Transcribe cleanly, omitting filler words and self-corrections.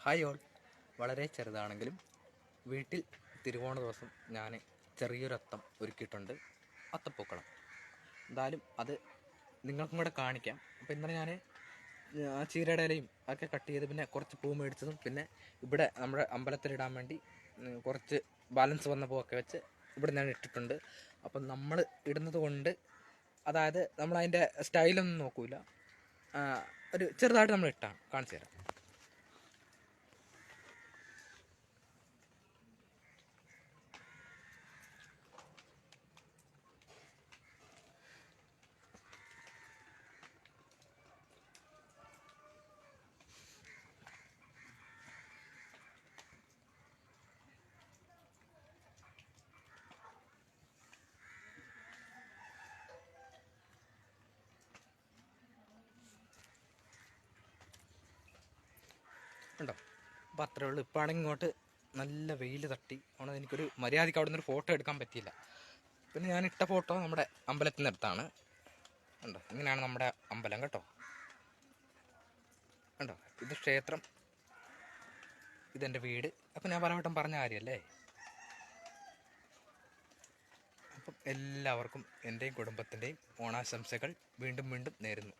Hi all. വളരെ ചെറുതാണെങ്കിലും വീട്ടിൽ തിരുവോണ ദിവസം ഞാൻ ചെറിയൊരു അത്തം ഒരുക്കിയിട്ടുണ്ട്. അത്തപ്പൂക്കളം. എന്തായാലും അത് നിങ്ങൾക്കും കൂടെ കാണിക്കാം. അപ്പോൾ ഇന്നലെ ഞാൻ ചീരയുടെ ഇലയും ഒക്കെ കട്ട് ചെയ്ത് പിന്നെ കുറച്ച് പൂ മേടിച്ചതും പിന്നെ ഇവിടെ നമ്മുടെ അമ്പലത്തിലിടാൻ വേണ്ടി കുറച്ച് ബാലൻസ് വന്ന പൂവൊക്കെ വെച്ച് ഇവിടെ ഞാൻ ഇട്ടിട്ടുണ്ട്. അപ്പം നമ്മൾ ഇടുന്നത് കൊണ്ട് അതായത് നമ്മളതിൻ്റെ സ്റ്റൈലൊന്നും നോക്കൂല, ഒരു ചെറുതായിട്ട് നമ്മൾ ഇട്ടാണ് കാണിച്ചു തരാം. ഉണ്ടോ? അപ്പോൾ അത്രേ ഉള്ളൂ. ഇപ്പോൾ ആണെങ്കിൽ ഇങ്ങോട്ട് നല്ല വെയിൽ തട്ടി അതുകൊണ്ട് എനിക്കൊരു മര്യാദയ്ക്ക് അവിടെ നിന്നൊരു ഫോട്ടോ എടുക്കാൻ പറ്റിയില്ല. പിന്നെ ഞാൻ ഇട്ട ഫോട്ടോ നമ്മുടെ അമ്പലത്തിൽ നിന്ന് എടുത്താണ്. ഉണ്ടോ? ഇങ്ങനെയാണ് നമ്മുടെ അമ്പലം കേട്ടോ. ഉണ്ടോ? ഇത് ക്ഷേത്രം, ഇതെൻ്റെ വീട്. അപ്പം ഞാൻ പലവട്ടം പറഞ്ഞ കാര്യമല്ലേ. അപ്പം എല്ലാവർക്കും എൻ്റെയും കുടുംബത്തിൻ്റെയും ഓണാശംസകൾ വീണ്ടും വീണ്ടും നേരുന്നു.